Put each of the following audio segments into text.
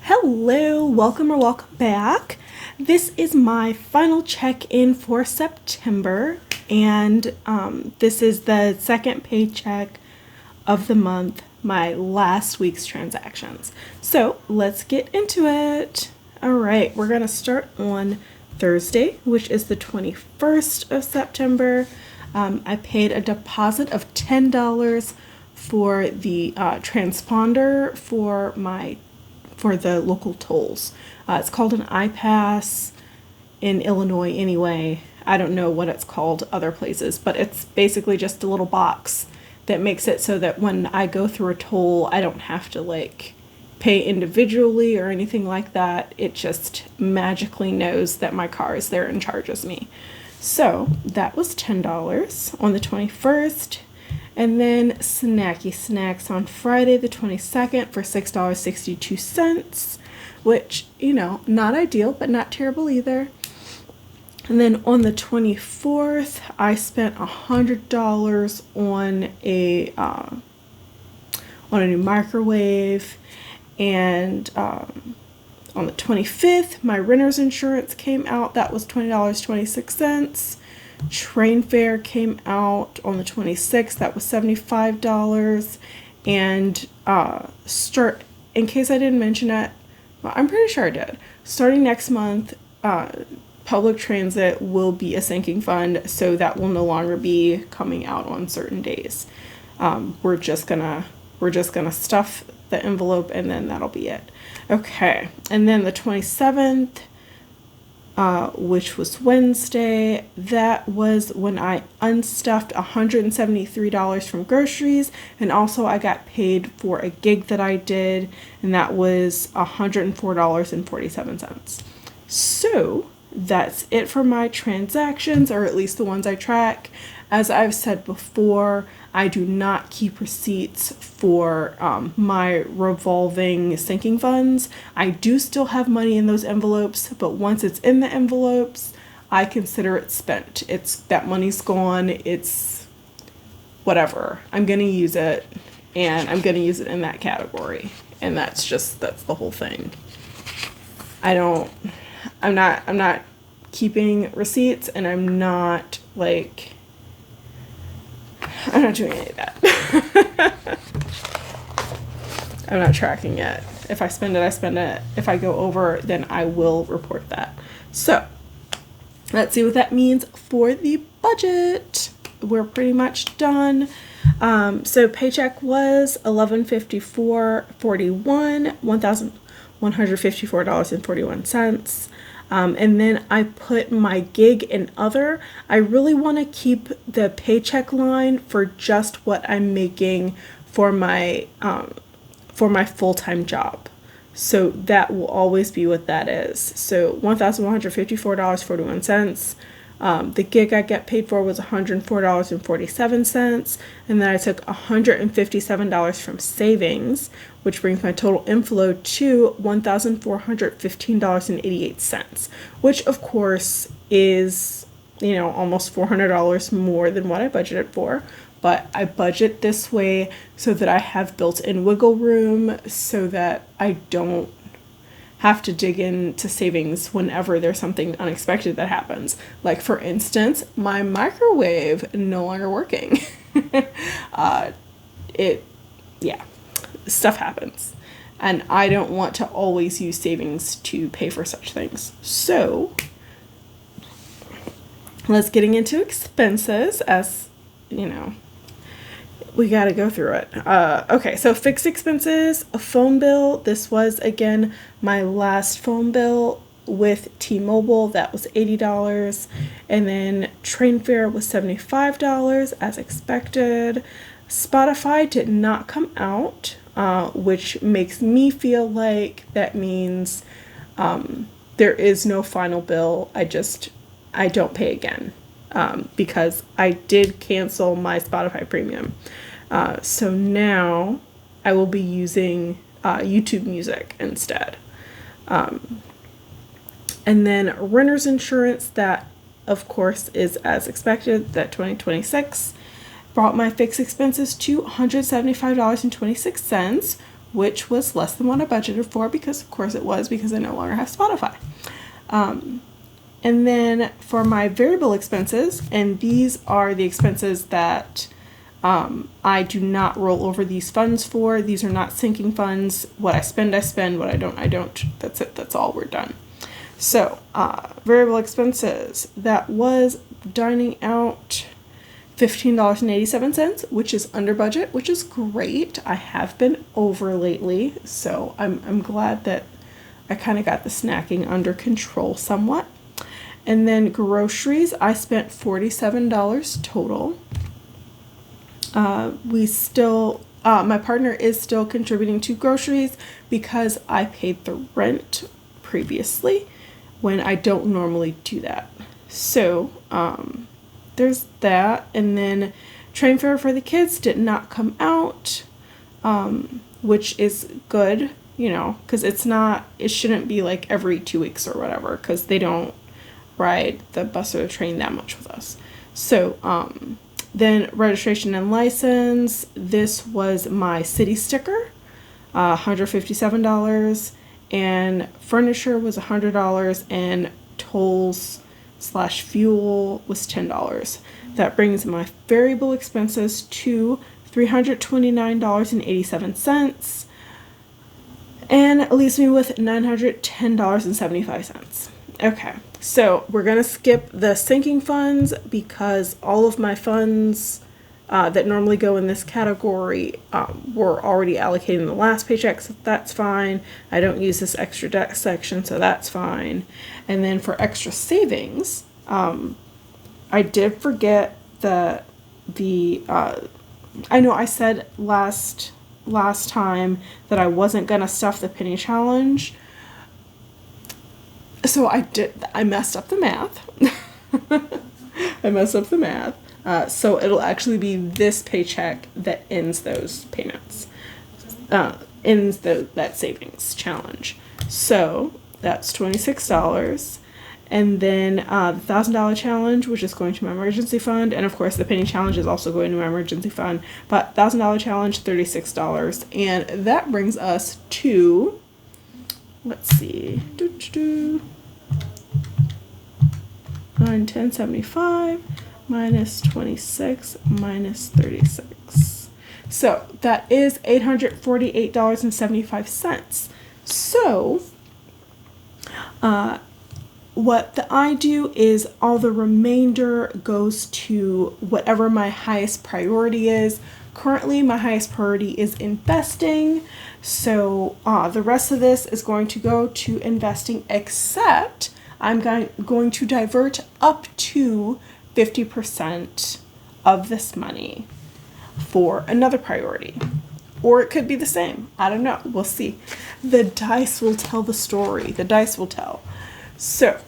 Hello, welcome or welcome back. This is my final check-in for September, and this is the second paycheck of the month, my last week's transactions. So let's get into it. All right, we're gonna start on Thursday, which is the 21st of September. I paid a deposit of $10 for the transponder for the local tolls. It's called an iPass in Illinois anyway. I don't know what it's called other places, but it's basically just a little box that makes it so that when I go through a toll, I don't have to pay individually or anything like that. It just magically knows that my car is there and charges me. So that was $10 on the 21st. And then Snacky Snacks on Friday the 22nd for $6.62, which, not ideal, but not terrible either. And then on the 24th, I spent $100 on a new microwave. And on the 25th, my renter's insurance came out. That was $20.26. Train fare came out on the 26th. That was $75. And in case I didn't mention it, well, I'm pretty sure I did. Starting next month, public transit will be a sinking fund, so that will no longer be coming out on certain days. We're just gonna stuff the envelope, and then that'll be it. Okay, and then the 27th. Which was Wednesday. That was when I unstuffed $173 from groceries, and also I got paid for a gig that I did, and that was $104.47. So that's it for my transactions, or at least the ones I track. As I've said before, I do not keep receipts for my revolving sinking funds. I do still have money in those envelopes, but once it's in the envelopes, I consider it spent. That money's gone. It's whatever. I'm gonna use it, and I'm gonna use it in that category, and that's the whole thing. I'm not keeping receipts, and I'm not doing any of that. I'm not tracking it. If I spend it, I spend it. If I go over, then I will report that. So let's see what that means for the budget. We're pretty much done. So paycheck was $1,154.41, $1,154.41. And then I put my gig and other. I really want to keep the paycheck line for just what I'm making for my full-time job. So that will always be what that is. So $1,154.41. The gig I get paid for was $104.47, and then I took $157 from savings, which brings my total inflow to $1,415.88, which of course is, almost $400 more than what I budgeted for. But I budget this way so that I have built-in wiggle room, so that I don't have to dig into savings whenever there's something unexpected that happens. Like, for instance, my microwave no longer working. Stuff happens. And I don't want to always use savings to pay for such things. So let's getting into expenses, as we got to go through it. Okay, so fixed expenses, a phone bill. This was, again, my last phone bill with T-Mobile. That was $80. And then train fare was $75, as expected. Spotify did not come out, which makes me feel like that means there is no final bill. I don't pay again. Because I did cancel my Spotify premium. So now I will be using YouTube Music instead. And then renter's insurance, that of course is as expected, that 2026 brought my fixed expenses to $175.26, which was less than what I budgeted for, because of course it was, because I no longer have Spotify. And then for my variable expenses, and these are the expenses that I do not roll over these funds for. These are not sinking funds. What I spend, I spend. What I don't. That's it. That's all. We're done. So, variable expenses. That was dining out, $15.87, which is under budget, which is great. I have been over lately, so I'm glad that I kind of got the snacking under control somewhat. And then groceries, I spent $47 total. My partner is still contributing to groceries because I paid the rent previously when I don't normally do that. So, there's that. And then train fare for the kids did not come out, which is good, because it shouldn't be like every 2 weeks or whatever, because they don't ride the bus or the train that much with us. So, then registration and license, this was my city sticker, $157, and furniture was $100, and tolls/fuel was $10. That brings my variable expenses to $329.87, and leaves me with $910.75. Okay, so we're going to skip the sinking funds because all of my funds that normally go in this category were already allocated in the last paycheck, so that's fine. I don't use this extra debt section, so that's fine. And then for extra savings, I did forget I know I said last time that I wasn't going to stuff the penny challenge. So I messed up the math. So it'll actually be this paycheck that ends those payments, ends that savings challenge. So that's $26. And then the $1,000 challenge, which is going to my emergency fund. And of course the penny challenge is also going to my emergency fund. But $1,000 challenge, $36. And that brings us to, let's see, 910.75 minus 26 minus 36. So that is $848.75. So what I do is all the remainder goes to whatever my highest priority is. Currently, my highest priority is investing. So the rest of this is going to go to investing, except I'm going to divert up to 50% of this money for another priority. Or it could be the same. I don't know. We'll see. The dice will tell the story. The dice will tell. So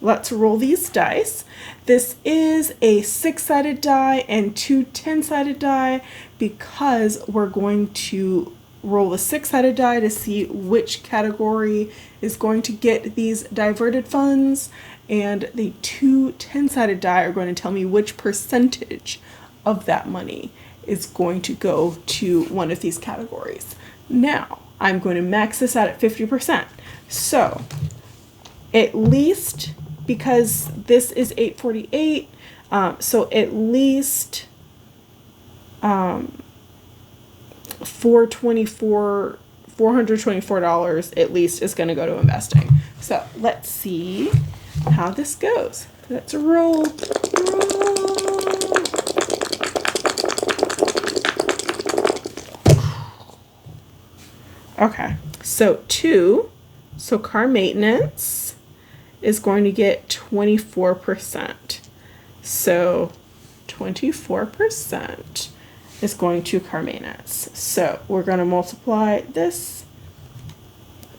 let's roll these dice. This is a 6-sided die and 2 10-sided die because we're going to roll the 6-sided die to see which category is going to get these diverted funds, and the 2 10-sided die are going to tell me which percentage of that money is going to go to one of these categories. Now, I'm going to max this out at 50%. So, at least, because this is $848, so at least $424 at least is going to go to investing. So let's see how this goes. Let's roll. Okay, so 2. So car maintenance is going to get 24%. So 24% is going to car maintenance. So we're going to multiply this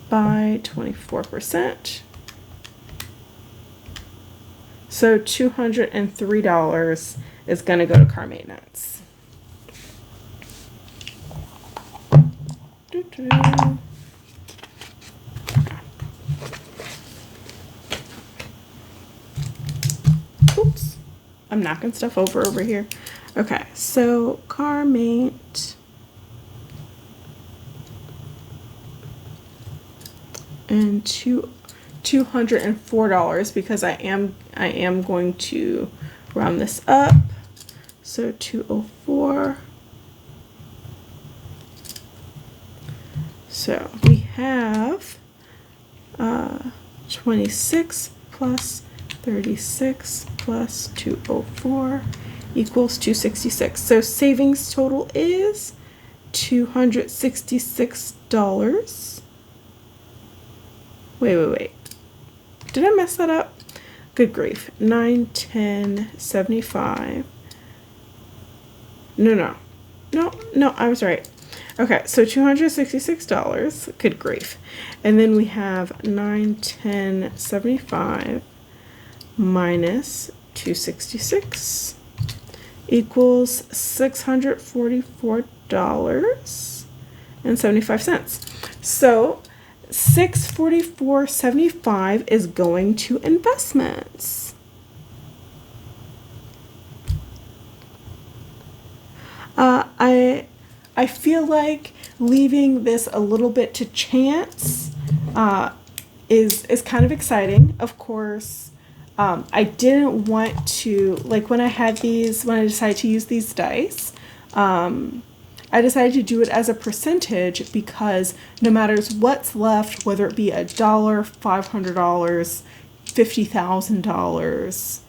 by 24%. So $203 is going to go to car maintenance. Oops, I'm knocking stuff over here. Okay, so car mate and $204 because I am going to round this up. So 204. So we have 26 plus 36 plus 204 equals 266. So savings total is $266. Wait. Did I mess that up? Good grief. 9, 10, 75. No, I was right. Okay, so $266. Good grief. And then we have 9, 10, 75 minus 266 equals $644.75. So $644.75 is going to investments. I feel like leaving this a little bit to chance is kind of exciting. Of course, I didn't want to, like when I decided to use these dice, I decided to do it as a percentage because no matter what's left, whether it be $1, $500, $50,000,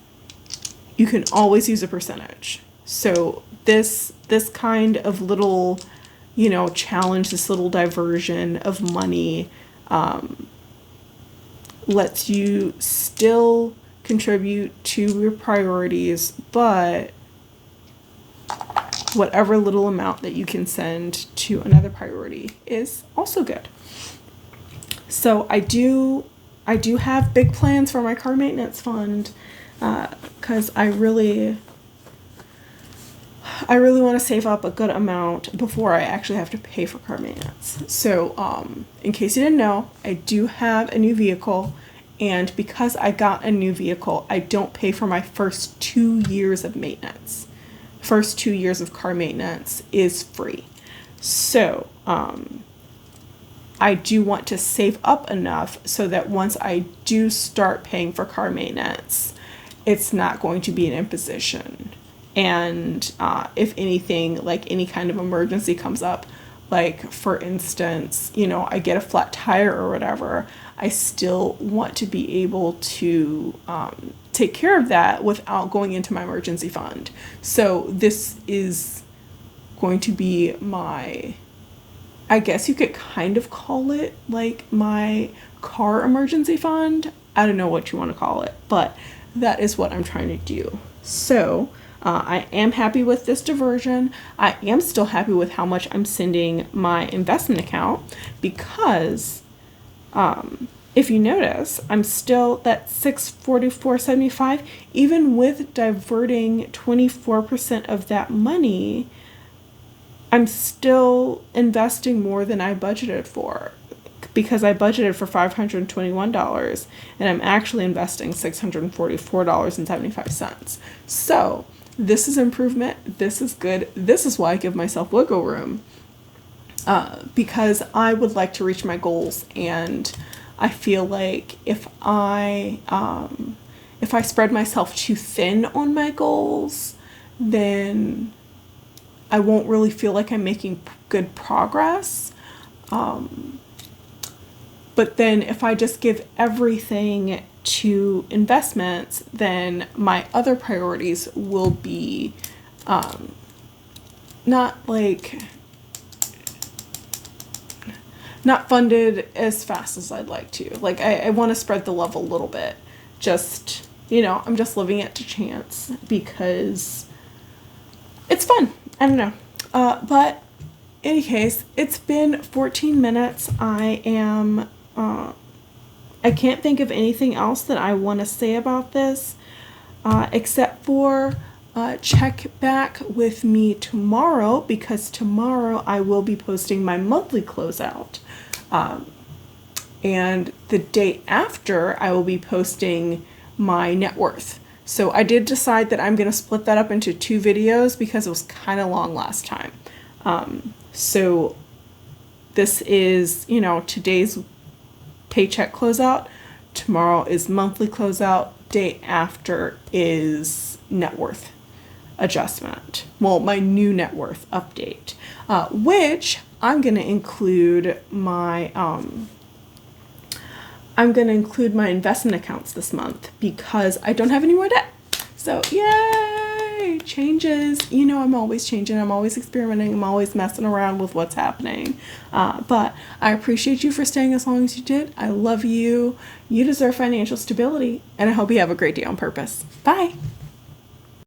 you can always use a percentage. So this kind of little, challenge, this little diversion of money lets you still contribute to your priorities, but whatever little amount that you can send to another priority is also good. So I do have big plans for my car maintenance fund because I really want to save up a good amount before I actually have to pay for car maintenance. So in case you didn't know, I do have a new vehicle, and because I got a new vehicle, I don't pay for my first 2 years of maintenance. First 2 years of car maintenance is free. So I do want to save up enough so that once I do start paying for car maintenance, it's not going to be an imposition. And if anything, like any kind of emergency comes up, like for instance, I get a flat tire or whatever, I still want to be able to take care of that without going into my emergency fund. So this is going to be I guess you could kind of call it like my car emergency fund. I don't know what you want to call it, but that is what I'm trying to do. So I am happy with this diversion. I am still happy with how much I'm sending my investment account because if you notice, I'm still at $644.75, even with diverting 24% of that money. I'm still investing more than I budgeted for because I budgeted for $521 and I'm actually investing $644.75. So this is improvement. This is good. This is why I give myself wiggle room because I would like to reach my goals, and I feel like if I spread myself too thin on my goals, then I won't really feel like I'm making good progress. But then if I just give everything to investments, then my other priorities will be not funded as fast as I'd like to. Like I want to spread the love a little bit. Just, I'm just leaving it to chance because it's fun. I don't know. But in any case, it's been 14 minutes. I can't think of anything else that I want to say about this, except for check back with me tomorrow, because tomorrow I will be posting my monthly closeout. And the day after, I will be posting my net worth. So I did decide that I'm going to split that up into 2 videos because it was kind of long last time. So this is, today's paycheck closeout. Tomorrow is monthly closeout. Day after is net worth adjustment. Well, my new net worth update, which I'm going to include my investment accounts this month because I don't have any more debt. So yay, changes. You know, I'm always changing. I'm always experimenting. I'm always messing around with what's happening. But I appreciate you for staying as long as you did. I love you. You deserve financial stability, and I hope you have a great day on purpose. Bye.